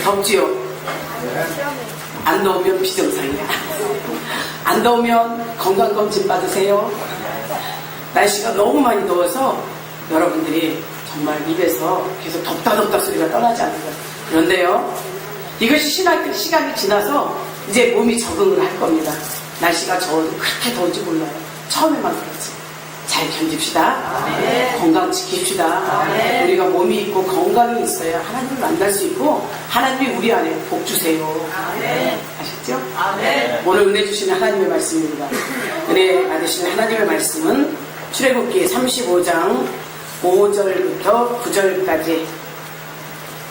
덥지요? 안 더우면 비정상이야. 안 더우면 건강검진 받으세요. 날씨가 너무 많이 더워서 여러분들이 정말 입에서 계속 덥다 덥다 소리가 떠나지 않는 거예요. 그런데요, 이것이 시간이 지나서 이제 몸이 적응을 할 겁니다. 날씨가 더워도 그렇게 더운지 몰라요. 처음에만 그렇지. 잘 견딥시다. 네. 건강 지킵시다. 네. 우리가 몸이 있고 건강이 있어야 하나님을 만날 수 있고 하나님이 우리 안에 복 주세요. 네. 아셨죠? 네. 오늘 은혜 주시는 하나님의 말씀입니다. 은혜 받으시는 하나님의 말씀은 출애굽기 35장 5절부터 9절까지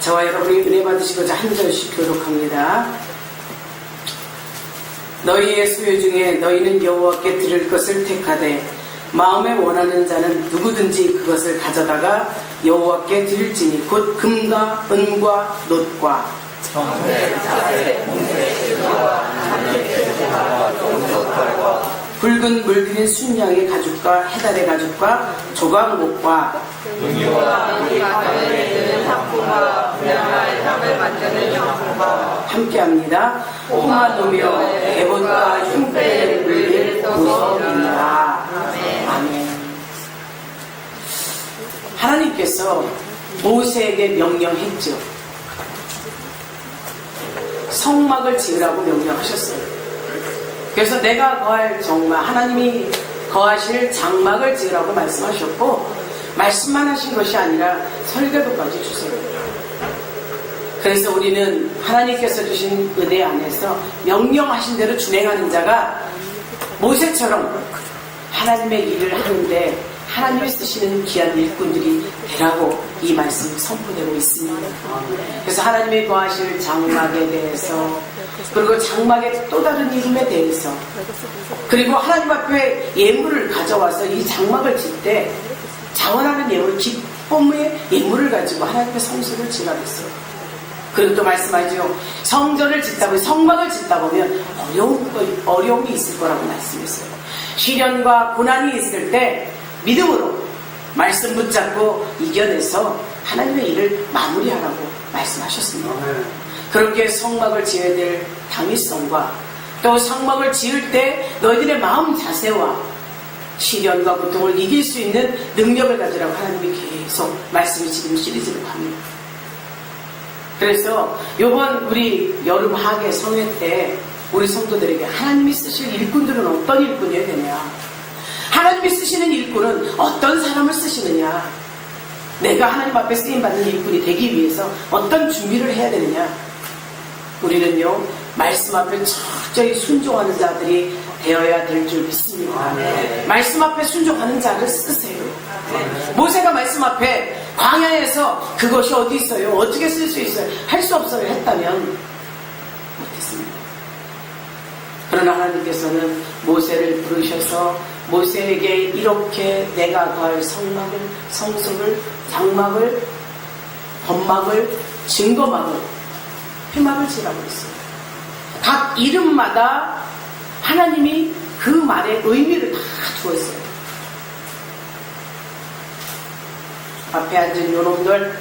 저와 여러분이 은혜 받으시고자 한 절씩 교독합니다. 너희의 소유 중에 너희는 여호와께 드릴 것을 택하되 마음에 원하는 자는 누구든지 그것을 가져다가 여호와께 드릴지니 곧 금과 은과 놋과 붉은 물들인 순양의 가죽과 해달의 가죽과 조각목과 함께합니다. 홍화도며 에봇과 흉배를 물릴 보석이니라. 아멘. 하나님께서 모세에게 명령했죠. 성막을 지으라고 명령하셨어요. 그래서 내가 거할 정막, 하나님이 거하실 장막을 지으라고 말씀하셨고, 말씀만 하신 것이 아니라 설계도까지 주세요. 그래서 우리는 하나님께서 주신 은혜 안에서 명령하신 대로 준행하는 자가 모세처럼 하나님의 일을 하는데 하나님이 쓰시는 귀한 일꾼들이 되라고 이 말씀이 선포되고 있습니다. 그래서 하나님이 거하실 장막에 대해서, 그리고 장막의 또 다른 이름에 대해서, 그리고 하나님 앞에 예물을 가져와서 이 장막을 질 때 자원하는 예물, 기쁨의 예물을 가지고 하나님의 성소를 지으라 했어요. 그리고 또 말씀하죠. 성전을 짓다 보면, 성막을 짓다 보면 어려움이 있을 거라고 말씀했어요. 시련과 고난이 있을 때 믿음으로 말씀 붙잡고 이겨내서 하나님의 일을 마무리하라고 말씀하셨습니다. 그렇게 성막을 지어야 될 당위성과 또 성막을 지을 때 너희들의 마음 자세와 시련과 고통을 이길 수 있는 능력을 가지라고 하나님이 계속 말씀이 지금 시리즈로 갑니다. 그래서 이번 우리 여름 하계 성회 때 우리 성도들에게 하나님이 쓰실 일꾼들은 어떤 일꾼이어야 되냐, 하나님이 쓰시는 일꾼은 어떤 사람을 쓰시느냐, 내가 하나님 앞에 쓰임받는 일꾼이 되기 위해서 어떤 준비를 해야 되느냐, 우리는요 말씀 앞에 철저히 순종하는 자들이 되어야 될 줄 믿습니다. 말씀 앞에 순종하는 자를 쓰세요. 모세가 말씀 앞에 광야에서 그것이 어디 있어요, 어떻게 쓸 수 있어요, 할 수 없어요 했다면 못했습니다. 그러나 하나님께서는 모세를 부르셔서 모세에게 이렇게 내가 거할 성막을, 성소를, 장막을, 범막을, 증거막을, 회막을 지라고 했어요. 각 이름마다 하나님이 그 말의 의미를 다 주었어요. 앞에 앉은 요놈들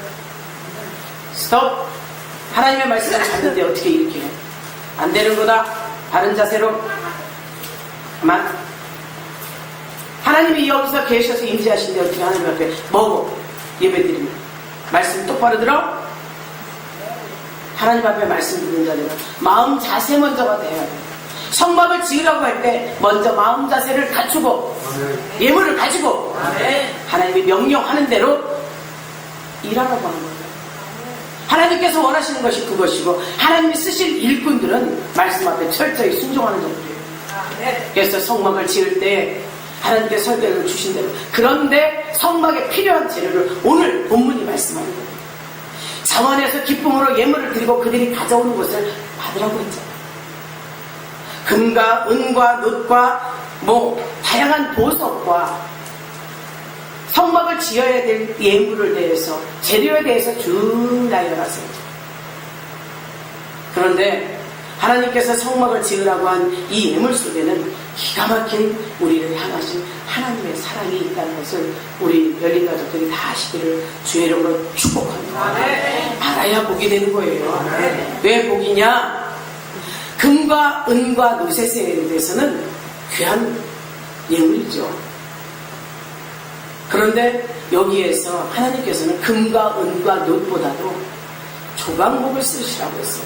스톱! 하나님의 말씀을 찾는데 어떻게 이렇게 해? 안 되는 거다. 바른 자세로 그만. 하나님이 여기서 계셔서 임재하신데 어떻게 하나님 앞에 뭐고 예배드립니다. 말씀 똑바로 들어. 하나님 앞에 말씀 듣는 자들은 마음 자세 먼저가 돼야 돼요. 성막을 지으라고 할 때 먼저 마음 자세를 갖추고 예물을 가지고 하나님이 명령하는 대로 일하라고 하는 거예요. 하나님께서 원하시는 것이 그것이고 하나님이 쓰실 일꾼들은 말씀 앞에 철저히 순종하는 자들이에요. 그래서 성막을 지을 때 하나님께 설계를 주신 대로, 그런데 성막에 필요한 재료를 오늘 본문이 말씀하는 거예요. 자원에서 기쁨으로 예물을 드리고 그들이 가져오는 것을 받으라고 했잖아요. 금과 은과 놋과 다양한 보석과 성막을 지어야 될 예물을 대해서, 재료에 대해서 쭉 나열하세요. 그런데 하나님께서 성막을 지으라고 한 이 예물 속에는 기가 막힌 우리를 향하신 하나님의 사랑이 있다는 것을 우리 열린 가족들이 다 아시기를 주의 이름으로 축복합니다. 알아야 복이 되는 거예요. 왜 복이냐? 금과 은과 노세세에 대해서는 귀한 예물이죠. 그런데 여기에서 하나님께서는 금과 은과 놋보다도 조각목을 쓰시라고 했어요.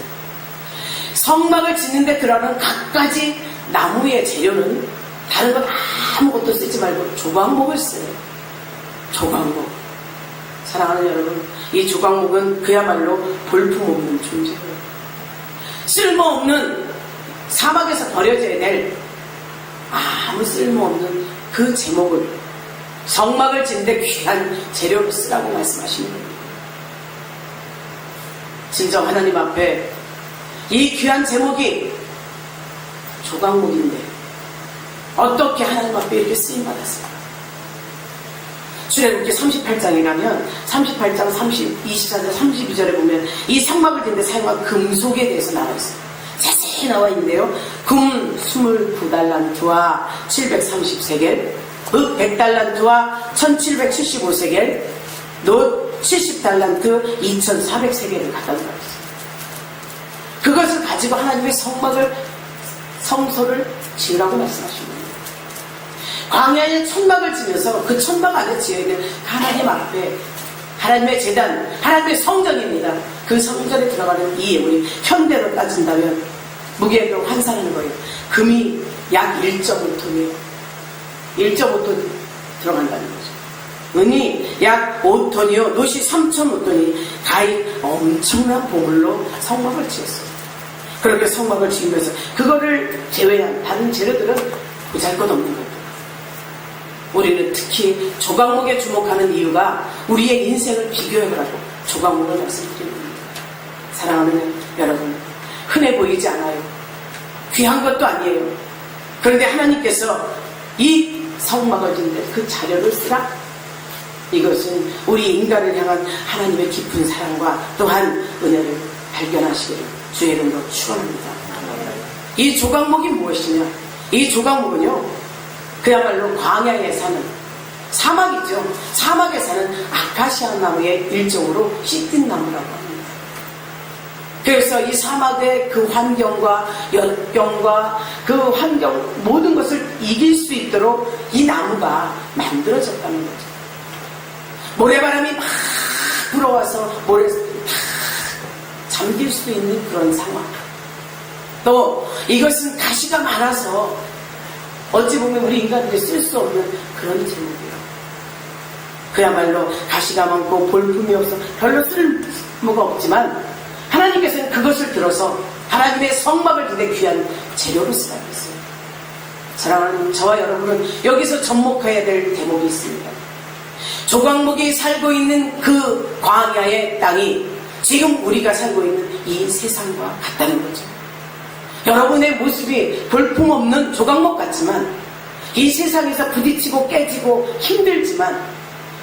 성막을 짓는데 들어가는 갖가지 나무의 재료는 다른 건 아무것도 쓰지 말고 조각목을 써요. 조각목. 사랑하는 여러분, 이 조각목은 그야말로 볼품없는 존재예요. 쓸모없는 사막에서 버려져야 될 아무 쓸모없는 그 제목을 성막을 짓는데 귀한 재료를 쓰라고 말씀하시는 겁니다. 진정 하나님 앞에 이 귀한 제목이 조각목인데 어떻게 하나님 앞에 이렇게 쓰임받았을까? 출애굽기 38장에 가면 38장 24절 32절에 보면 이 성막을 짓는데 사용한 금속에 대해서 나와 있어요. 자세히 나와 있는데요. 금 29달란트와 733개를, 흙 100달란트와 1775세겔, 놋 70달란트 2400세겔을 갖다 놓았어요. 그것을 가지고 하나님의 성소를 지으라고 말씀하십니다. 광야에 천막을 지면서 그 천막 안에 지어야 될 하나님 앞에 하나님의 제단, 하나님의 성전입니다. 그 성전에 들어가는 이 예물이 현대로 따진다면 무게로 환산하는 거예요. 금이 약 1.5톤이에요. 1.5톤 들어간다는 거죠. 은이 약 5톤이요. 놋이 3.5톤이 가히 엄청난 보물로 성막을 지었어요. 그렇게 성막을 지으면서 그거를 제외한 다른 재료들은 보잘것없는 거예요. 우리는 특히 조각목에 주목하는 이유가 우리의 인생을 비교해보라고 조각목을 말씀드리는 겁니다. 사랑하는 여러분, 흔해 보이지 않아요. 귀한 것도 아니에요. 그런데 하나님께서 이 성막을 짓는데 그 자료를 쓰라? 이것은 우리 인간을 향한 하나님의 깊은 사랑과 또한 은혜를 발견하시기를 주의 이름으로 축원합니다. 이 조각목이 무엇이냐? 이 조각목은요, 그야말로 광야에 사는 사막이죠. 사막에 사는 아카시아 나무의 일종으로 씨앗 나무라고 합니다. 그래서 이 사막의 그 환경과 역경과 그 환경 모든 것을 이길 수 있도록 이 나무가 만들어졌다는 거죠. 모래바람이 막 불어와서 모래 다 잠길 수 있는 그런 상황. 또 이것은 가시가 많아서 어찌 보면 우리 인간들이 쓸 수 없는 그런 제목이에요. 그야말로 가시가 많고 볼품이 없어 별로 쓸모가 없지만 하나님께서는 그것을 들어서 하나님의 성막을 짓는 귀한 재료로 쓰라고 했어요. 사랑하는 저와 여러분은 여기서 접목해야 될 대목이 있습니다. 조각목이 살고 있는 그 광야의 땅이 지금 우리가 살고 있는 이 세상과 같다는 거죠. 여러분의 모습이 볼품없는 조각목 같지만 이 세상에서 부딪히고 깨지고 힘들지만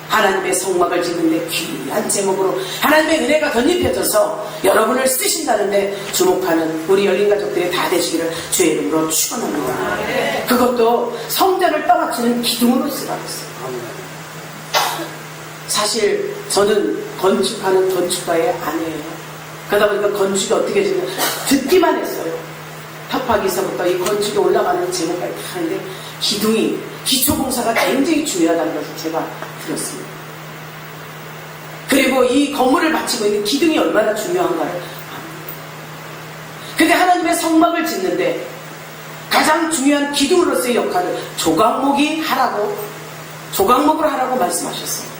하나님의 성막을 짓는데 귀한 제목으로 하나님의 은혜가 덧입혀져서 여러분을 쓰신다는데 주목하는 우리 열린 가족들이 다 되시기를 주의 이름으로 축원합니다. 그것도 성전을 떠받치는 기둥으로 쓰라고 했어요. 사실 저는 건축하는 건축가의 아내예요. 그러다 보니까 건축이 어떻게 되냐 듣기만 했어요. 협박에서부터 이 건축에 올라가는 제목까지 다 하는데 기둥이 기초공사가 굉장히 중요하다는 것을 제가 들었습니다. 그리고 이 건물을 바치고 있는 기둥이 얼마나 중요한가를 압니다. 근데 하나님의 성막을 짓는데 가장 중요한 기둥으로서의 역할을 조각목으로 하라고 말씀하셨어요.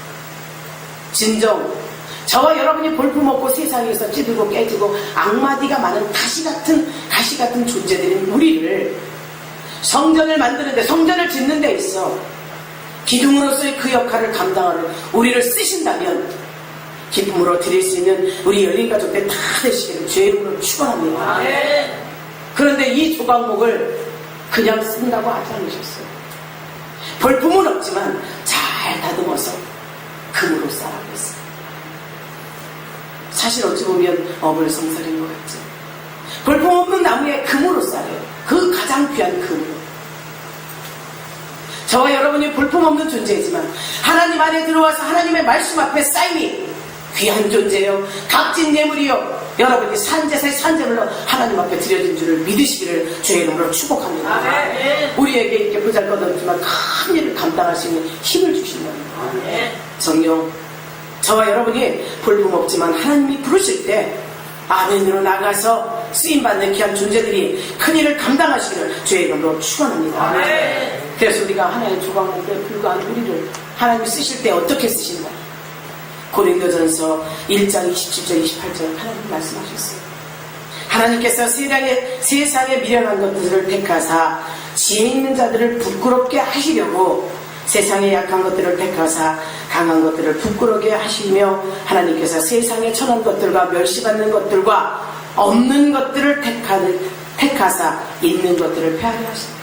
진정 저와 여러분이 볼품없고 세상에서 찌들고 깨지고 악마디가 많은 가시 같은 존재들인 우리를 성전을 만드는데 성전을 짓는 데 있어 기둥으로서의 그 역할을 감당하는 우리를 쓰신다면 기쁨으로 드릴 수 있는 우리 열린 가족들 다 되시기를 주의 이름으로 축원합니다. 그런데 이 조각목을 그냥 쓴다고 하지 않으셨어요. 볼품은 없지만 잘 다듬어서 금으로 쌓아고 있어요. 사실 어찌 보면 어불성설인 것 같죠. 볼품없는 나무에 금으로 쌓여요. 그 가장 귀한 금으로. 저와 여러분이 볼품없는 존재이지만 하나님 안에 들어와서 하나님의 말씀 앞에 쌓임이 귀한 존재요, 값진 예물이요, 여러분이 산제사의 산제물로 하나님 앞에 드려진 줄을 믿으시기를 주의 이름으로 축복합니다. 우리에게 이렇게 보잘것없지만 큰 일을 감당할 수 있는 힘을 주시는 겁니다. 성령, 저와 여러분이 볼품없지만 하나님이 부르실 때 아멘으로 나가서 쓰임받는 귀한 존재들이 큰 일을 감당하시기를 주의 이름으로 축원합니다. 그래서 우리가 하나의 조각목에 불과한 우리를 하나님이 쓰실 때 어떻게 쓰시는가? 고린도전서 1장 27절 28절 하나님 말씀하셨어요. 하나님께서 세상에 미련한 것들을 택하사 지혜 있는 자들을 부끄럽게 하시려고 세상에 약한 것들을 택하사 강한 것들을 부끄럽게 하시며 하나님께서 세상에 천한 것들과 멸시받는 것들과 없는 것들을 택하사 있는 것들을 폐하려 하십니다.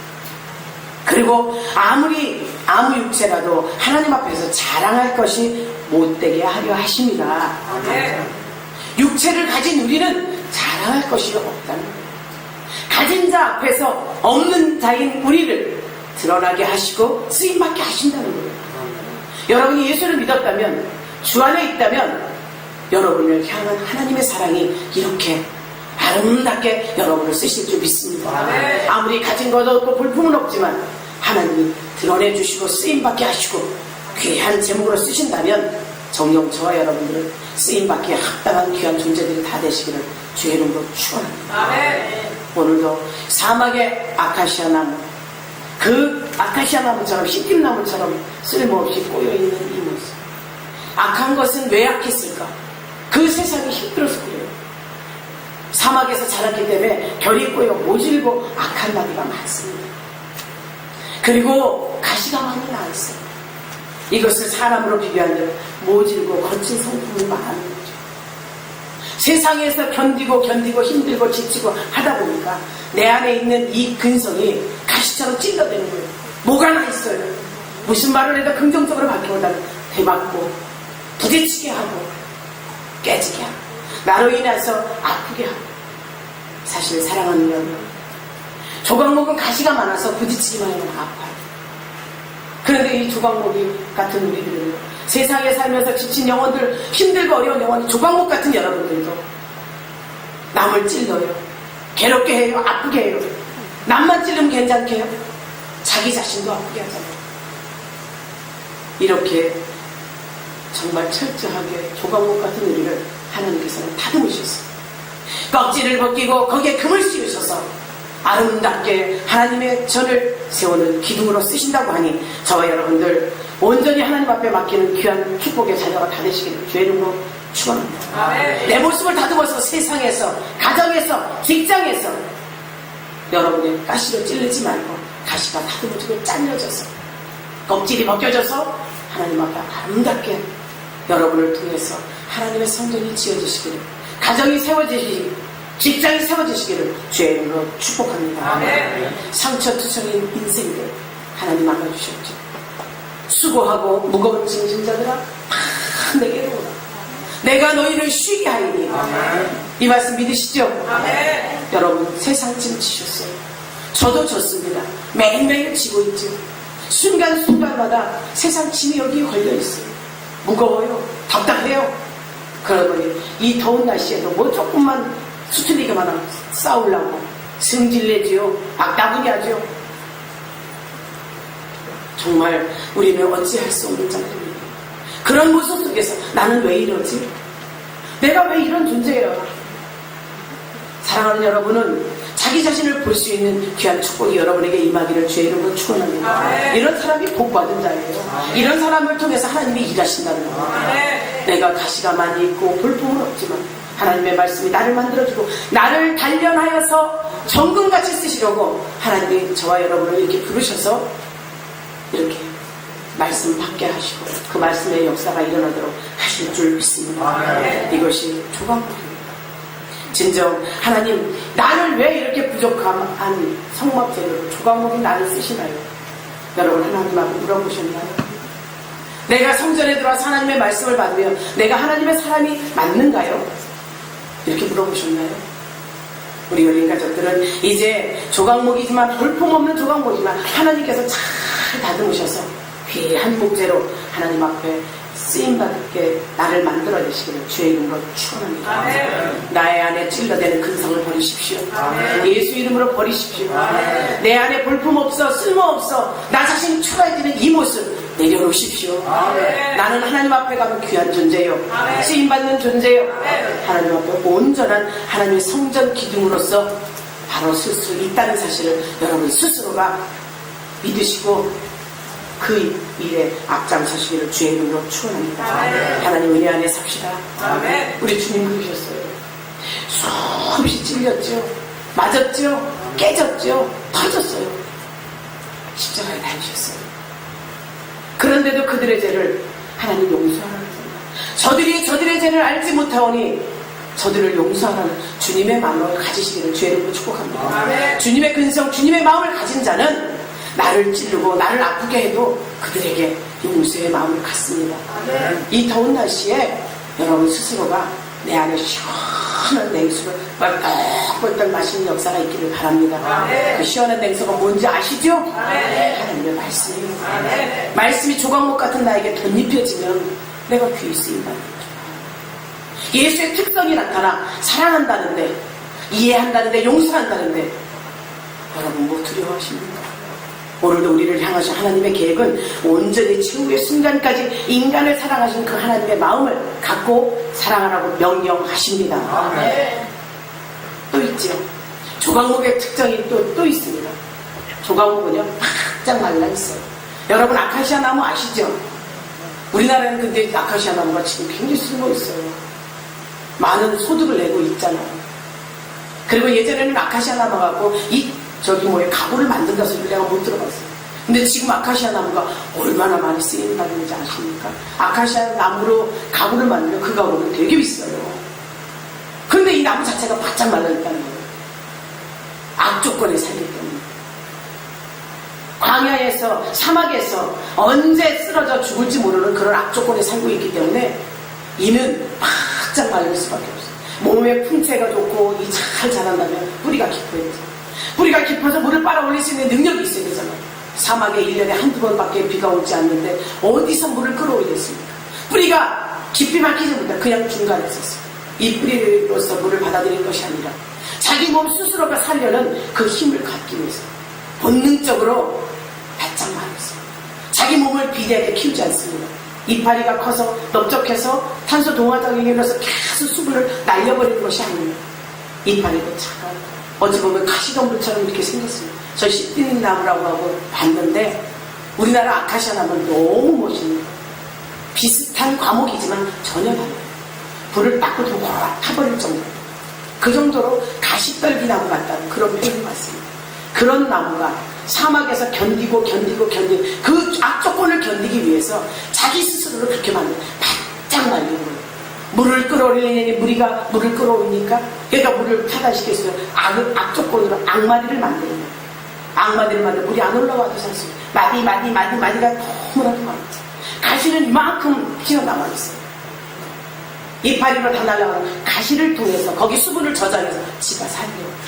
그리고 아무 육체라도 하나님 앞에서 자랑할 것이 못되게 하려 하십니다. 육체를 가진 우리는 자랑할 것이 없다는 거예요. 가진 자 앞에서 없는 자인 우리를 드러나게 하시고 쓰임받게 하신다는 거예요. 여러분이 예수를 믿었다면, 주 안에 있다면 여러분을 향한 하나님의 사랑이 이렇게 아름답게 여러분을 쓰실 줄 믿습니다. 아무리 가진 것도 없고 볼품은 없지만 하나님이 드러내주시고 쓰임받게 하시고 귀한 제목으로 쓰신다면 정녕 저와 여러분들은 쓰임받기에 합당한 귀한 존재들이 다 되시기를 주의 이름으로 축원합니다. 오늘도 사막의 아카시아 나무, 그 아카시아 나무처럼 시딤나무처럼 쓸모없이 꼬여있는 이 모습, 악한 것은 왜 악했을까? 그 세상이 힘들어서 그래요. 사막에서 자랐기 때문에 결이 꼬여 모질고 악한 나비가 많습니다. 그리고 가시가 많이 나있어요. 이것을 사람으로 비교하면 모질고 거친 성품을 말하는 거죠. 세상에서 견디고 힘들고 지치고 하다 보니까 내 안에 있는 이 근성이 가시처럼 찔러대는 거예요. 뭐가 나 있어요. 무슨 말을 해도 긍정적으로 바뀌보다는 되맞고 부딪히게 하고 깨지게 하고 나로 인해서 아프게 하고. 사실 사랑하는 여러분, 조각목은 가시가 많아서 부딪히기만 하면 아파요. 그런데 이 조각목이 같은 우리들은 세상에 살면서 지친 영혼들, 힘들고 어려운 영혼이 조각목 같은 여러분들도 남을 찔러요. 괴롭게 해요. 아프게 해요. 남만 찔르면 괜찮게 해요. 자기 자신도 아프게 하잖아요. 이렇게 정말 철저하게 조각목 같은 우리를 하나님께서는 다듬으셨어요. 껍질을 벗기고 거기에 금을 씌우셔서 아름답게 하나님의 전을 세우는 기둥으로 쓰신다고 하니 저와 여러분들 온전히 하나님 앞에 맡기는 귀한 축복의 자녀가 다 되시기를 주의 이름으로 축원합니다. 내 모습을 다듬어서 세상에서, 가정에서, 직장에서 여러분의 가시로 찔리지 말고 가시가 다듬어지고 잘려져서 껍질이 벗겨져서 하나님 앞에 아름답게 여러분을 통해서 하나님의 성전이 지어지시기를, 가정이 세워지시기를, 직장이 세워지시기를 주의 이름으로 축복합니다. 상처투성인 인생들 하나님 안아주셨죠. 수고하고 무거운 짐진 자들아 다 내게로 오라. 내가 너희를 쉬게 하리니. 이 말씀 믿으시죠? 여러분 세상 짐 지셨어요. 저도 졌습니다. 매일매일 지고 있죠. 순간순간마다 세상 짐이 여기 걸려있어요. 무거워요. 답답해요. 그러더니 이 더운 날씨에도 뭐 조금만 수틀리기만 하면 싸우려고 승질내지요. 악다구니 하죠. 정말 우리는 어찌할 수 없는 자들입니다. 그런 모습 속에서 나는 왜 이러지? 내가 왜 이런 존재예요? 사랑하는 여러분은 자기 자신을 볼 수 있는 귀한 축복이 여러분에게 임하기를 주의 이름으로 축원합니다. 이런 사람이 복받은 자예요. 이런 사람을 통해서 하나님이 일하신다는 겁니다. 내가 가시가 많이 있고 볼품은 없지만 하나님의 말씀이 나를 만들어주고 나를 단련하여서 정금같이 쓰시려고 하나님이 저와 여러분을 이렇게 부르셔서 이렇게 말씀 받게 하시고 그 말씀의 역사가 일어나도록 하실 줄 믿습니다. 이것이 조각목입니다. 진정 하나님 나를 왜 이렇게 부족한 성막재료로 조각목이 나를 쓰시나요? 여러분 하나님 앞에 물어보셨나요? 내가 성전에 들어와서 하나님의 말씀을 받으며 내가 하나님의 사람이 맞는가요? 이렇게 물어보셨나요? 우리 어린 가족들은 이제 조각목이지만 볼품없는 조각목이지만 하나님께서 잘 다듬으셔서 귀한 목재로 하나님 앞에 쓰임받게 나를 만들어내시기를 주의 이름으로 축원합니다. 나의 안에 찔러대는 근성을 버리십시오. 예수 이름으로 버리십시오. 내 안에 볼품없어 쓸모없어 나 자신이 초라해지는 이 모습 내려놓으십시오. 나는 하나님 앞에 가면 귀한 존재요, 쓰임받는 존재요, 하나님 앞에 온전한 하나님의 성전 기둥으로서 바로 쓸 수 있다는 사실을 여러분 스스로가 믿으시고 그 일에 앞장서시기를 주의 이름으로 축원합니다. 하나님 은혜 안에 삽시다. 우리 주님 그러셨어요. 수없이 찔렸죠, 맞았죠, 깨졌죠, 터졌어요. 십자가에 달리셨어요. 그런데도 그들의 죄를 하나님 용서하라는 생각, 저들의 죄를 알지 못하오니 저들을 용서하라는 주님의 마음을 가지시기를 주의 이름으로 축복합니다. 주님의 근성, 주님의 마음을 가진 자는 나를 찌르고 나를 아프게 해도 그들에게 용서의 마음을 갖습니다. 이 더운 날씨에 여러분 스스로가 내 안에 시원한 냉수를 뻘떡뻘떡 마시는 역사가 있기를 바랍니다. 그 시원한 냉수가 뭔지 아시죠? 하나님의 말씀이에요. 말씀이 조각목 같은 나에게 덧입혀지면 내가 귀히 쓰인다는 거죠. 예수의 특성이 나타나 사랑한다는데, 이해한다는데, 용서한다는데 여러분 뭐 두려워하십니까? 오늘도 우리를 향하신 하나님의 계획은 온전히 최후의 순간까지 인간을 사랑하신 그 하나님의 마음을 갖고 사랑하라고 명령하십니다. 또 있죠. 조각목의 특징이 또 있습니다. 조각목은요, 바짝 말라 있어요. 여러분 아카시아 나무 아시죠? 우리나라에는 근데 아카시아 나무가 지금 굉장히 숨어 있어요. 많은 소득을 내고 있잖아요. 그리고 예전에는 아카시아 나무 갖고 가구를 만든다 소리를 내가 못 들어봤어요. 근데 지금 아카시아 나무가 얼마나 많이 쓰인다는지 아십니까? 아카시아 나무로 가구를 만들면 그 가구는 되게 비싸요. 근데 이 나무 자체가 바짝 말라있다는 거예요. 악조건에 살기 때문에. 광야에서, 사막에서 언제 쓰러져 죽을지 모르는 그런 악조건에 살고 있기 때문에 이는 바짝 말릴 수밖에 없어요. 몸에 풍채가 좋고 잘 자란다면 뿌리가 깊어야죠. 뿌리가 깊어서 물을 빨아올릴 수 있는 능력이 있어야 되잖아요. 사막에 1년에 한두 번밖에 비가 오지 않는데 어디서 물을 끌어올리겠습니까? 뿌리가 깊이 막히지 못해 그냥 중간에 있었어요. 이 뿌리로서 물을 받아들일 것이 아니라 자기 몸 스스로가 살려는 그 힘을 갖기 위해서 본능적으로 바짝 말렸어요. 자기 몸을 비대하게 키우지 않습니다. 이파리가 커서 넓적해서 탄소 동화작용에 일어서 계속 수분을 날려버리는 것이 아닙니다. 이파리도 차가워. 어찌 보면 가시덤불처럼 이렇게 생겼습니다. 저 씨띠님 나무라고 하고 봤는데 우리나라 아카시아 나무는 너무 멋있는 거예요. 비슷한 과목이지만 전혀 달라요. 불을 딱 끄면 확 타버릴 정도. 그 정도로 가시떨기 나무 같다는 그런 표현이 맞습니다. 그런 나무가 사막에서 견디고 그 악조건을 견디기 위해서 자기 스스로를 그렇게 만든 바짝 말리는 거예요. 물을 끌어올리니 물을 끌어오니까 얘가 물을 차단시켰어요. 악조건으로 악마디를 만드는 거예요. 악마디를 만들면 물이 안 올라와도 살수 있어요. 마디가 너무나도 많죠. 가시는 이만큼 튀어나와 있어요. 이파리로 다 날아가는 가시를 통해서 거기 수분을 저장해서 지가 살려요.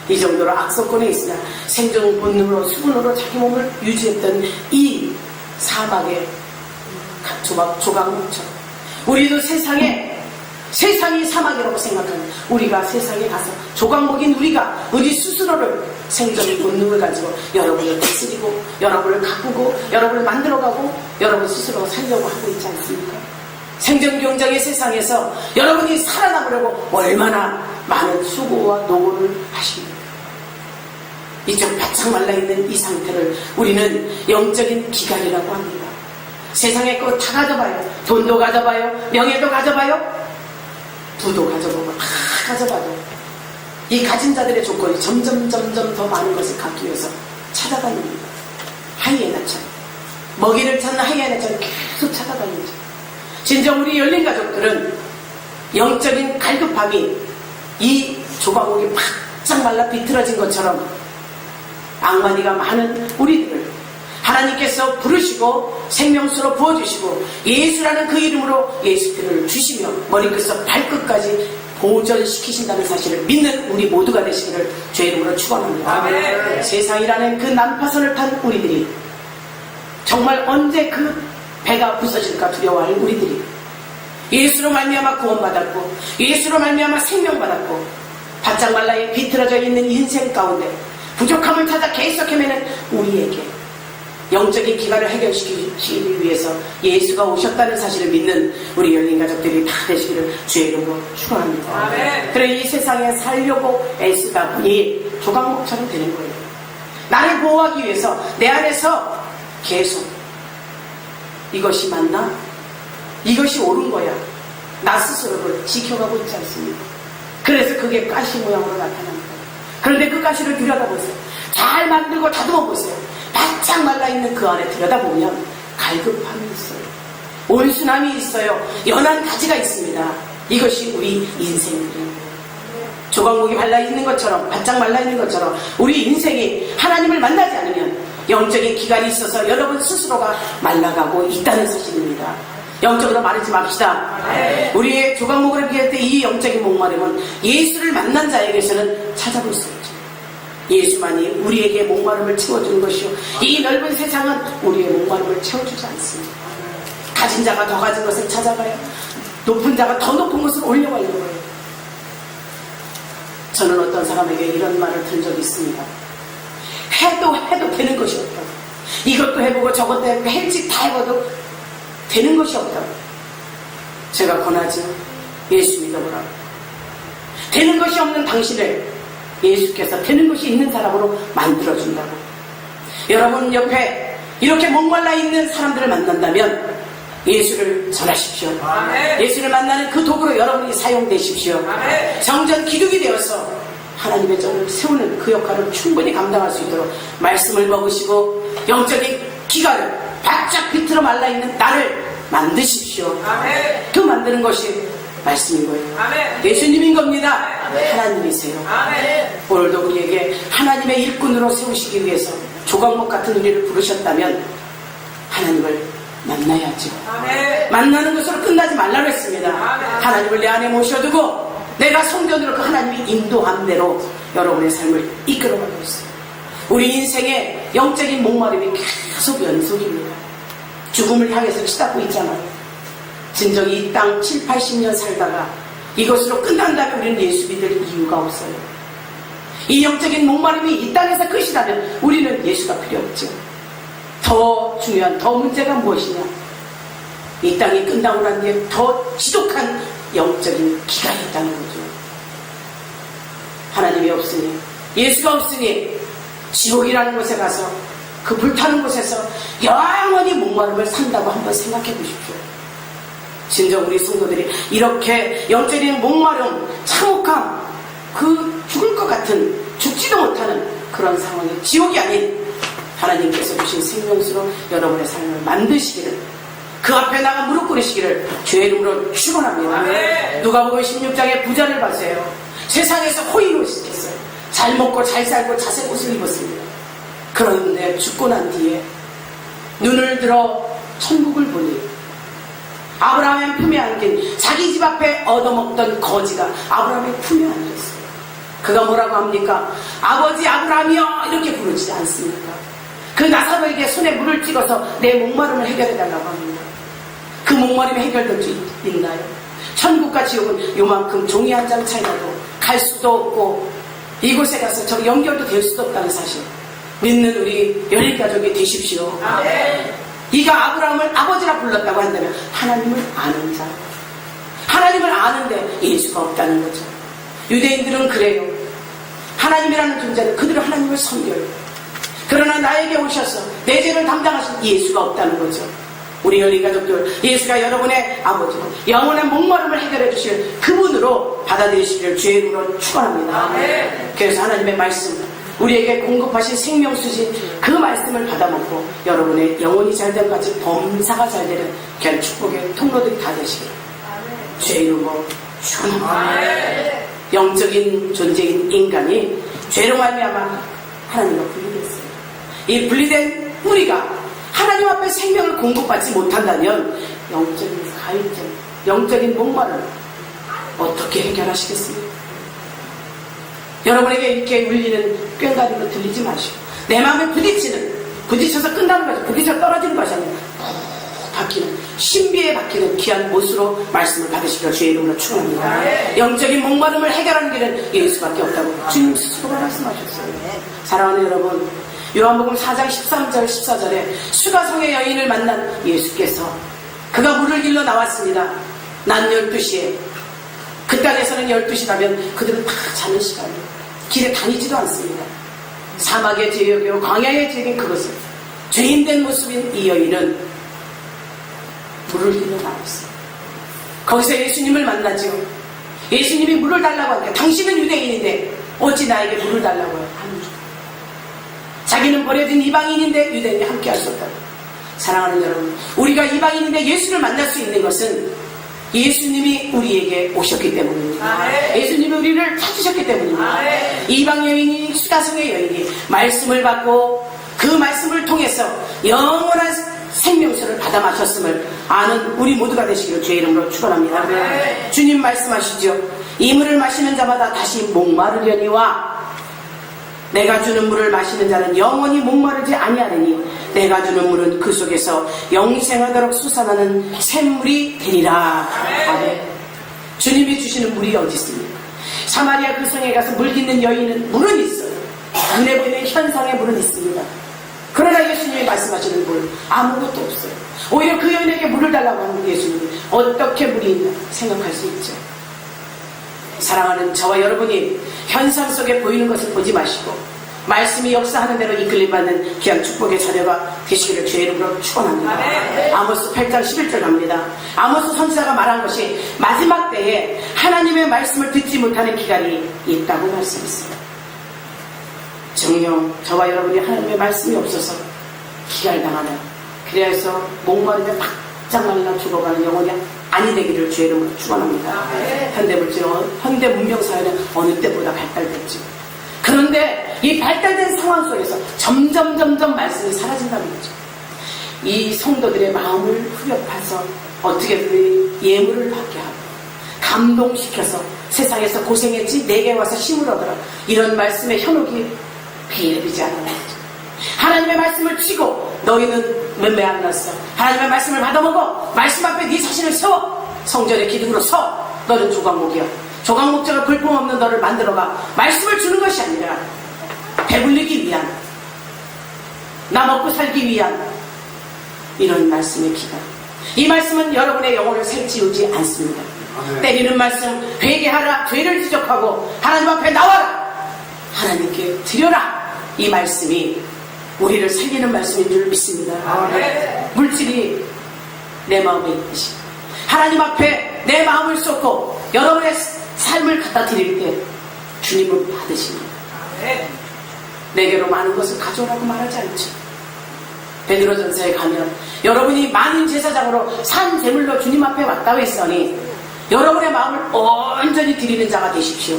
이 정도로 악조건에 있으나 생존 본능으로 수분으로 자기 몸을 유지했던 이 사막의 조각목처럼 우리도 세상이 사막이라고 생각하는 우리가 세상에 가서 조각목인 우리가 우리 스스로를 생존의 본능을 가지고 여러분을 다스리고 여러분을 가꾸고 여러분을 만들어가고 여러분 스스로 살려고 하고 있지 않습니까? 생존 경쟁의 세상에서 여러분이 살아남으려고 얼마나 많은 수고와 노고를 하십니까? 이쪽 바짝 말라있는 이 상태를 우리는 영적인 기갈이라고 합니다. 세상에 거 다 가져봐요. 돈도 가져봐요. 명예도 가져봐요. 부도 가져보고 다 가져봐도 이 가진 자들의 조건이 점점 더 많은 것을 갖기 위해서 찾아다닙니다. 하이에나처럼 먹이를 찾는 하이에나처럼 계속 찾아다니죠. 진정 우리 열린 가족들은 영적인 갈급함이 이 조각목이 바짝 말라 비틀어진 것처럼 악마니가 많은 우리들을 하나님께서 부르시고 생명수로 부어주시고 예수라는 그 이름으로 예수피를 주시며 머리끝에서 발끝까지 보존시키신다는 사실을 믿는 우리 모두가 되시기를 주의 이름으로 축원합니다. 세상이라는 그 난파선을 탄 우리들이 정말 언제 그 배가 부서질까 두려워하는 우리들이 예수로 말미암아 구원받았고 예수로 말미암아 생명받았고 바짝 말라 비틀어져 있는 인생 가운데 부족함을 찾아 계속 헤매는 우리에게 영적인 기간을 해결시키기 위해서 예수가 오셨다는 사실을 믿는 우리 열린 가족들이 다 되시기를 주의 이름으로 축원합니다. 그래 이 세상에 살려고 애쓰다 보니 조각목처럼 되는 거예요. 나를 보호하기 위해서 내 안에서 계속 이것이 맞나? 이것이 옳은 거야. 나 스스로를 지켜가고 있지 않습니까? 그래서 그게 가시 모양으로 나타납니다. 그런데 그 가시를 들여다보세요. 잘 만들고 다듬어 보세요. 바짝 말라있는 그 안에 들여다보면 갈급함이 있어요. 온순함이 있어요. 연한 가지가 있습니다. 이것이 우리 인생입니다. 조각목이 말라있는 것처럼 바짝 말라있는 것처럼 우리 인생이 하나님을 만나지 않으면 영적인 기간이 있어서 여러분 스스로가 말라가고 있다는 사실입니다. 영적으로 마르지 맙시다. 우리의 조각목을 비할 때 이 영적인 목마름은 예수를 만난 자에게서는 찾아볼 수 없죠. 예수만이 우리에게 목마름을 채워주는 것이요 이 넓은 세상은 우리의 목마름을 채워주지 않습니다. 가진 자가 더 가진 것을 찾아가요. 높은 자가 더 높은 것을 올려가려고 해요. 저는 어떤 사람에게 이런 말을 들은 적이 있습니다. 해도 되는 것이 없다. 이것도 해보고 저것도 해보고 헬짓 다 해봐도 되는 것이 없다. 제가 권하죠. 예수 믿어보라. 되는 것이 없는 당신을 예수께서 되는 것이 있는 사람으로 만들어준다고. 여러분 옆에 이렇게 목말라 있는 사람들을 만난다면 예수를 전하십시오. 예수를 만나는 그 도구로 여러분이 사용되십시오. 정전 기둥이 되어서 하나님의 전을 세우는 그 역할을 충분히 감당할 수 있도록 말씀을 먹으시고 영적인 기가를 바짝 비틀어 말라있는 나를 만드십시오. 그 만드는 것이 말씀인 거예요. 예수님인 겁니다. 하나님이세요. 오늘도 우리에게 하나님의 일꾼으로 세우시기 위해서 조각목 같은 우리를 부르셨다면 하나님을 만나야죠. 만나는 것으로 끝나지 말라고 했습니다. 하나님을 내 안에 모셔두고 내가 성전으로 그 하나님이 인도한 대로 여러분의 삶을 이끌어가고 있어요. 우리 인생의 영적인 목마름이 계속 연속입니다. 죽음을 향해서 치닫고 있잖아요. 진정이 이 땅 7, 80년 살다가 이것으로 끝난다면 우리는 예수 믿을 이유가 없어요. 이 영적인 목마름이 이 땅에서 끝이라면 우리는 예수가 필요 없죠. 더 중요한 더 문제가 무엇이냐? 이 땅이 끝나고 난 뒤에 더 지독한 영적인 기간이 있다는 거죠. 하나님이 없으니 예수가 없으니 지옥이라는 곳에 가서 그 불타는 곳에서 영원히 목마름을 산다고 한번 생각해 보십시오. 진정 우리 성도들이 이렇게 영적인 목마름, 참혹함, 그 죽을 것 같은 죽지도 못하는 그런 상황이 지옥이 아닌 하나님께서 주신 생명수로 여러분의 삶을 만드시기를 그 앞에 나가 무릎 꿇으시기를 주의 이름으로 축원합니다. 누가복음 16장의 부자를 보세요. 세상에서 호의로 시켰어요. 잘 먹고 잘 살고 자색 옷을 입었습니다. 그런데 죽고 난 뒤에 눈을 들어 천국을 보니 아브라함의 품에 안긴 자기 집 앞에 얻어먹던 거지가 아브라함의 품에 안겼어요. 그가 뭐라고 합니까? 아버지 아브라함이여 이렇게 부르지 않습니까? 그 나사로에게 손에 물을 찍어서 내 목마름을 해결해달라고 합니다. 그 목마름이 해결될 수 있나요? 천국과 지옥은 요만큼 종이 한 장 차이라도 갈 수도 없고 이곳에 가서 저 연결도 될 수도 없다는 사실 믿는 우리 열린 가족이 되십시오. 이가 아브라함을 아버지라 불렀다고 한다면 하나님을 아는 자, 하나님을 아는데 예수가 없다는 거죠. 유대인들은 그래요. 하나님이라는 존재는 그들은 하나님을 섬겨요. 그러나 나에게 오셔서 내 죄를 담당하신 예수가 없다는 거죠. 우리 열린 가족들, 예수가 여러분의 아버지로 영원한 목마름을 해결해 주실 그분으로 받아들이시기를 주의 이름으로 축원합니다. 그래서 하나님의 말씀, 우리에게 공급하신 생명수신 그 말씀을 받아먹고 여러분의 영혼이 잘된 같이 범사가 잘되는 귀한 축복의 통로들이 다 되시기를 주의 이름으로 축원합니다. 영적인 존재인 인간이 죄로 말미암아 하나님과 분리됐어요. 이 분리된 우리가 하나님 앞에 생명을 공급받지 못한다면 영적인 가입점, 영적인 목마름, 어떻게 해결하시겠습니까? 여러분에게 이렇게 울리는 꽹과리로 들리지 마시고 내 마음에 부딪혀서 끝나는 것이 부딪혀 떨어지는 것이 아니라 박히는 신비에 박히는 귀한 못으로 말씀을 받으시기를 주의 이름으로 축원합니다. 영적인 목마름을 해결하는 길은 예수밖에 없다고 주님 스스로가 말씀하셨어요. 사랑하는 여러분, 요한복음 4장 13절 14절에 수가성의 여인을 만난 예수께서 그가 물을 길러 나왔습니다. 낮 12시에 그 땅에서는 12시라면 그들은 다 자는 시간이에요. 길에 다니지도 않습니다. 사막의 제역이요 광야의 제역인 그것을 죄인된 모습인 이 여인은 물을 길러 나왔어요. 거기서 예수님을 만나죠. 예수님이 물을 달라고 하니까 당신은 유대인인데 어찌 나에게 물을 달라고 해요? 자기는 버려진 이방인인데 유대인이 함께 할 수 없다고. 사랑하는 여러분, 우리가 이방인인데 예수를 만날 수 있는 것은 예수님이 우리에게 오셨기 때문입니다. 예수님이 우리를 찾으셨기 때문입니다. 이방 여인이 수가성의 여인이 말씀을 받고 그 말씀을 통해서 영원한 생명수를 받아 마셨음을 아는 우리 모두가 되시기를 주의 이름으로 축원합니다. 주님 말씀하시죠. 이 물을 마시는 자마다 다시 목마르려니와 내가 주는 물을 마시는 자는 영원히 목마르지 아니하리니 내가 주는 물은 그 속에서 영생하도록 솟아나는 샘물이 되리라. 아멘. 주님이 주시는 물이 어디 있습니까? 사마리아 그 성에 가서 물 깃는 여인은 물은 있어요. 눈에 보이는 현상의 물은 있습니다. 그러나 예수님이 말씀하시는 물 아무것도 없어요. 오히려 그 여인에게 물을 달라고 하는 예수님이 어떻게 물이 있나 생각할 수 있죠. 사랑하는 저와 여러분이 현상 속에 보이는 것을 보지 마시고 말씀이 역사하는 대로 이끌림받는 귀한 축복의 자녀가 되시기를 주의 이름으로 축원합니다. 아모스 8장 11절 갑니다. 아모스 선지자가 말한 것이 마지막 때에 하나님의 말씀을 듣지 못하는 기간이 있다고 말씀했습니다. 정녕 저와 여러분이 하나님의 말씀이 없어서 기갈당하다, 그래서 목마르며 바짝 말라 죽어가는 영혼이 아니 되기를 주의 이름으로 축원합니다. 현대 문명사회는 어느 때보다 발달됐죠. 그런데 이 발달된 상황 속에서 점점 말씀이 사라진다는 거죠. 이 성도들의 마음을 후벼파서 어떻게든 예물을 받게 하고 감동시켜서 세상에서 고생했지 내게 와서 힘을 얻어라, 이런 말씀의 현혹이 배려되지 않는 거죠. 하나님의 말씀을 치고 너희는 맴매 안 났어. 하나님의 말씀을 받아먹어. 말씀 앞에 네 자신을 세워. 성전의 기둥으로 서. 너는 조각목이야. 조각목처럼 볼품없는 너를 만들어가. 말씀을 주는 것이 아니라 배불리기 위한, 나 먹고 살기 위한 이런 말씀의 기간. 이 말씀은 여러분의 영혼을 살찌우지 않습니다. 때리는 말씀, 회개하라, 죄를 지적하고 하나님 앞에 나와라, 하나님께 드려라. 이 말씀이 우리를 살리는 말씀인 줄 믿습니다. 물질이 내 마음에 있듯이 하나님 앞에 내 마음을 쏟고 여러분의 삶을 갖다 드릴 때 주님은 받으십니다. 내게로 많은 것을 가져오라고 말하지 않죠. 베드로전서에 가면 여러분이 만인 제사장으로 산 제물로 주님 앞에 왔다고 했으니 여러분의 마음을 온전히 드리는 자가 되십시오.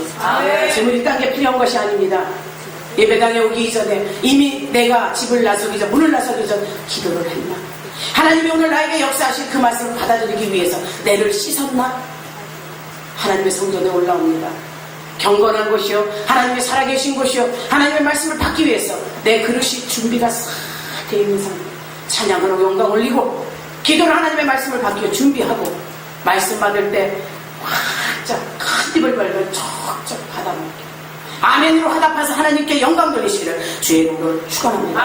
제물이 딴 게 필요한 것이 아닙니다. 예배당에 오기 이전에 이미 내가 집을 나서기 전, 문을 나서기 전 기도를 했나? 하나님이 오늘 나에게 역사하신 그 말씀을 받아들이기 위해서 내를 씻었나? 하나님의 성전에 올라옵니다. 경건한 곳이요, 하나님의 살아계신 곳이요, 하나님의 말씀을 받기 위해서 내 그릇이 준비가 싹 되어 있는 상태, 찬양으로 영광 올리고 기도를 하나님의 말씀을 받기 위해 준비하고 말씀 받을 때 활짝 큰 입을 벌며 척척 받아먹게 아멘으로 화답해서 하나님께 영광 돌리시기를 주의 이름으로 축원합니다.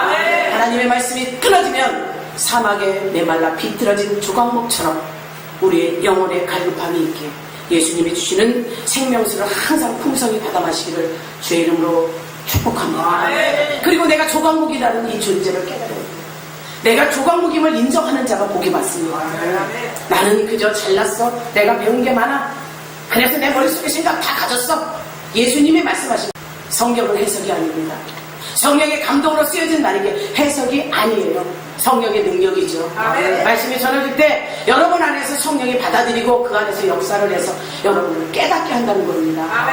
하나님의 말씀이 끊어지면 사막에 메말라 비틀어진 조각목처럼 우리의 영혼의 갈급함이 있게 예수님이 주시는 생명수를 항상 풍성히 받아 마시기를 주의 이름으로 축복합니다. 그리고 내가 조각목이라는 이 존재를 깨달아요. 내가 조각목임을 인정하는 자가 복이 많습니다. 나는 그저 잘났어, 내가 배운 게 많아, 그래서 내 머릿속에 생각 다 가졌어. 예수님이 말씀하신 성경은 해석이 아닙니다. 성령의 감동으로 쓰여진 나에게 해석이 아니에요. 성령의 능력이죠. 말씀이 전해질 때 여러분 안에서 성령이 받아들이고 그 안에서 역사를 해서 여러분을 깨닫게 한다는 겁니다.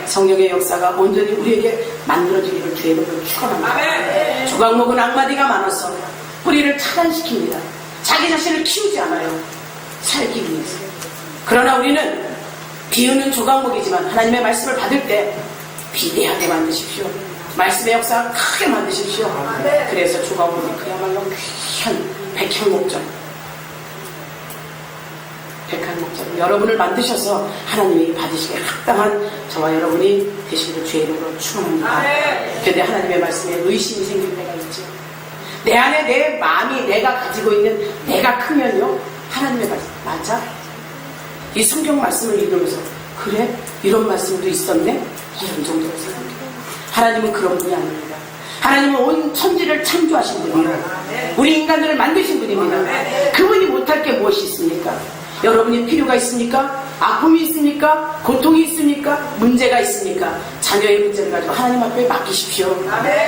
성령의 역사가 온전히 우리에게 만들어지기를 주의 이름으로 축원합니다. 조각목은 악마디가 많아서 뿌리를 차단시킵니다. 자기 자신을 키우지 않아요. 살기 위해서. 그러나 우리는 비유는 조각목이지만 하나님의 말씀을 받을 때 비대하게 만드십시오. 말씀의 역사가 크게 만드십시오. 그래서 조각목이 그야말로 귀한 백향목장, 여러분을 만드셔서 하나님이 받으시기에 합당한 저와 여러분이 되시기를 주의 이름으로 축원합니다. 그런데 하나님의 말씀에 의심이 생길 때가 있죠. 내 안에 내 마음이 내가 가지고 있는 내가 크면요, 하나님의 말씀 맞아? 이 성경 말씀을 읽으면서 그래? 이런 말씀도 있었네? 이런 정도로 생각해요. 하나님은 그런 분이 아닙니다. 하나님은 온 천지를 창조하신 분이에요. 우리 인간들을 만드신 분입니다. 그분이 못할 게 무엇이 있습니까? 여러분이 필요가 있습니까? 아픔이 있습니까? 고통이 있습니까? 문제가 있습니까? 자녀의 문제를 가지고 하나님 앞에 맡기십시오.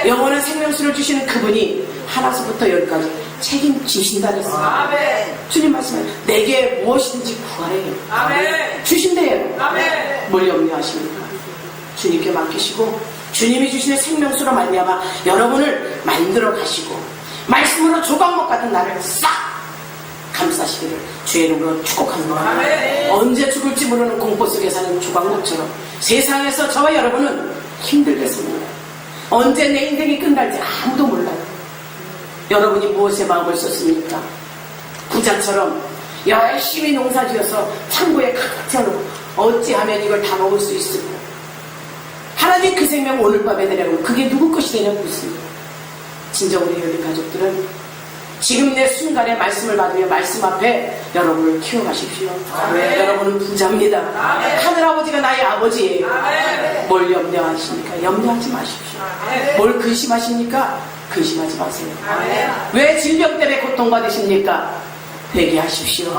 영원한 생명수를 주시는 그분이 하나서부터 열까지 책임지신다 그랬어요. 주님 말씀에 내게 무엇이든지 구하래. 주신대요. 뭘 염려하십니까? 주님께 맡기시고 주님이 주시는 생명수로 말미암아 여러분을 만들어 가시고 말씀으로 조각목 같은 나를 싹 감싸시기를 주의 이름으로 축복합니다. 언제 죽을지 모르는 공포 속에 사는 조각목처럼 세상에서 저와 여러분은 힘들겠습니다. 언제 내 인생이 끝날지 아무도 몰라요. 여러분이 무엇에 마음을 썼습니까? 부자처럼 열심히 농사지어서 창고에 가득 채워놓고 어찌하면 이걸 다 먹을 수 있을까? 하나님 그 생명 오늘 밤에 내려고 그게 누구 것이 되냐고 묻습니다. 진정 우리 여기 가족들은 지금 내 순간에 말씀을 받으며 말씀 앞에 여러분을 키워가십시오. 여러분은 부자입니다. 하늘아버지가 나의 아버지예요. 뭘 염려하십니까? 염려하지 마십시오. 뭘 근심하십니까? 근심하지 마세요. 왜 질병 때문에 고통받으십니까? 회개하십시오.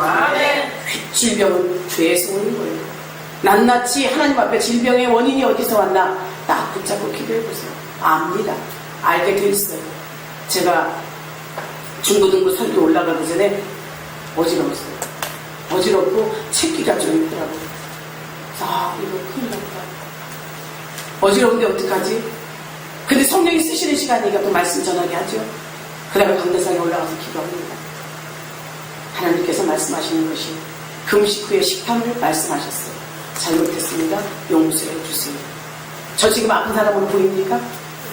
질병은 죄에서 오는 거예요. 낱낱이 하나님 앞에 질병의 원인이 어디서 왔나? 나 붙잡고 기도해보세요. 압니다. 알게 돼 있어요. 제가 중고등부 설교 올라가기 전에 어지러웠어요. 어지럽고 책기가 좀 있더라고요. 이거 큰일 났다. 어지러운데 어떡하지? 근데 성령이 쓰시는 시간이니까 또 말씀 전하게 하죠. 그 다음에 강대상에 올라가서 기도합니다. 하나님께서 말씀하시는 것이 금식 후에 식탐을 말씀하셨어요. 잘못했습니다. 용서해 주세요. 저 지금 아픈 사람으로 보입니까?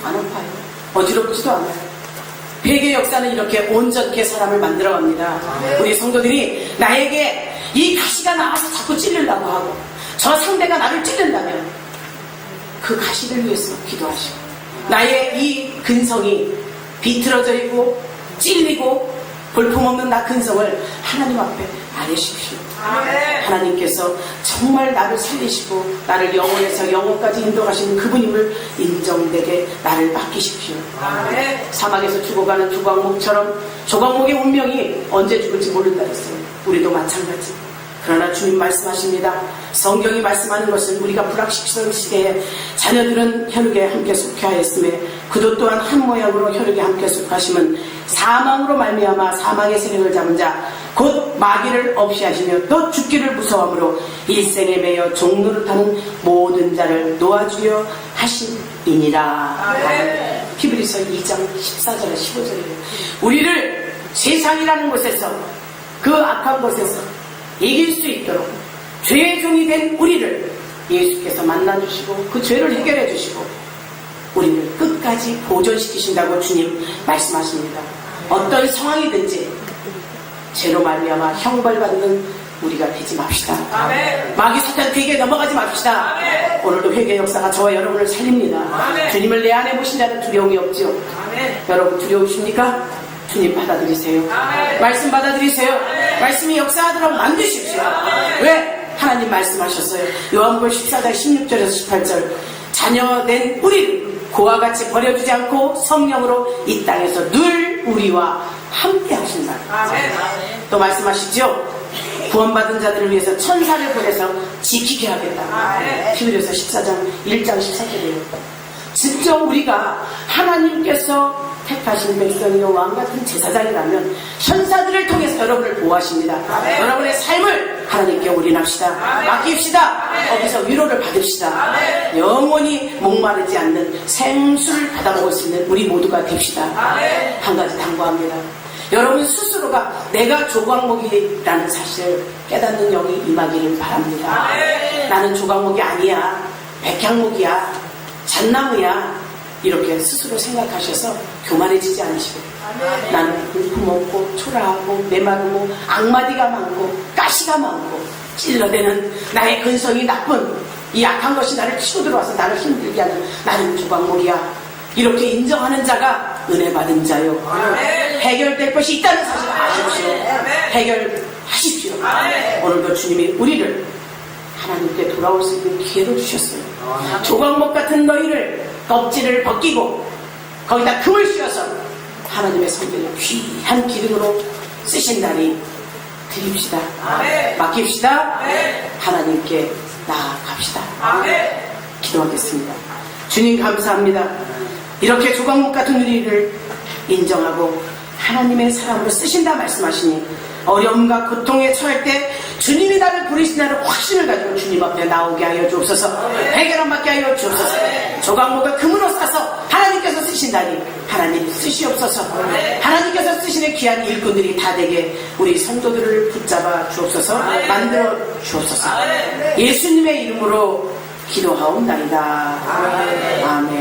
안 아파요. 어지럽지도 않아요. 회개 역사는 이렇게 온전케 사람을 만들어갑니다. 우리 성도들이 나에게 이 가시가 나와서 자꾸 찔리려고 하고 저 상대가 나를 찔른다면 그 가시를 위해서 기도하시고 나의 이 근성이 비틀어져 있고 찔리고 볼품없는 나 근성을 하나님 앞에 아뢰십시오. 하나님께서 정말 나를 살리시고 나를 영혼에서 영혼까지 인도하시는 그분임을 인정되게 나를 맡기십시오. 사막에서 죽어가는 조각목처럼 조각목의 운명이 언제 죽을지 모른다 했어요. 우리도 마찬가지. 그러나 주님 말씀하십니다. 성경이 말씀하는 것은 우리가 불확실성 시대에 자녀들은 혈육에 함께 속해 하였음에 그도 또한 한 모양으로 혈육에 함께 속하심은 사망으로 말미암아 사망의 세력을 잡은 자 곧 마귀를 없이 하시며 또 죽기를 무서워함으로 일생에 매여 종노릇하는 모든 자를 놓아주려 하심이니라. 히브리서 2장 14절에 15절이에요. 우리를 세상이라는 곳에서 그 악한 곳에서 이길 수 있도록 죄의 종이 된 우리를 예수께서 만나주시고 그 죄를 해결해 주시고 우리를 끝까지 보존시키신다고 주님 말씀하십니다. 어떤 상황이든지 죄로 말미암아 형벌받는 우리가 되지 맙시다. 마귀 사탄 괴계에 넘어가지 맙시다. 오늘도 회개 역사가 저와 여러분을 살립니다. 주님을 내 안에 모신 자는 두려움이 없죠. 여러분 두려우십니까? 주님 받아들이세요. 말씀 받아들이세요. 말씀이 역사하도록 만드십시오. 왜? 하나님 말씀하셨어요. 요한복음 14장 16절에서 18절 자녀된 우리를 고와 같이 버려두지 않고 성령으로 이 땅에서 늘 우리와 함께 하신다. 또 말씀하시죠. 구원받은 자들을 위해서 천사를 보내서 지키게 하겠다. 히브리서 14장 1장 14절이에요. 진짜 우리가 하나님께서 택하신 백성이요 왕같은 제사장이라면 천사들을 통해서 여러분을 보호하십니다. 여러분의 삶을 하나님께 올인합시다. 맡깁시다. 거기서 위로를 받읍시다. 영원히 목마르지 않는 생수를 받아먹을 수 있는 우리 모두가 됩시다. 한 가지 당부합니다. 여러분 스스로가 내가 조각목이라는 사실을 깨닫는 영이 임하기를 바랍니다. 나는 조각목이 아니야. 백향목이야. 잣나무야. 이렇게 스스로 생각하셔서 교만해지지 않으시고 나는 볼품없고 초라하고 메마르고 악마디가 많고 가시가 많고 찔러대는 나의 근성이 나쁜 이 악한 것이 나를 치고 들어와서 나를 힘들게 하는 나는 조각목이야. 이렇게 인정하는 자가 은혜 받은 자요. 해결될 것이 있다는 사실을 아십시오. 해결하십시오. 오늘도 주님이 우리를 하나님께 돌아올 수 있는 기회를 주셨어요. 조각목 같은 너희를 껍질을 벗기고 거기다 금을 씌워서 하나님의 성전을 귀한 기둥으로 쓰신다니 드립시다. 맡깁시다. 하나님께 나아갑시다. 기도하겠습니다. 주님 감사합니다. 이렇게 조각목 같은 우리를 인정하고 하나님의 사람으로 쓰신다 말씀하시니 어려움과 고통에 처할 때 주님이 나를 부르신다는 확신을 가지고 주님 앞에 나오게 하여 주옵소서. 해결함 받게 하여 주옵소서. 조각목을 금으로 싸서 하나님께서 쓰신다니 하나님 쓰시옵소서. 하나님께서 쓰시는 귀한 일꾼들이 다 되게 우리 성도들을 붙잡아 주옵소서. 만들어 주옵소서. 예수님의 이름으로 기도하옵나이다. 아멘.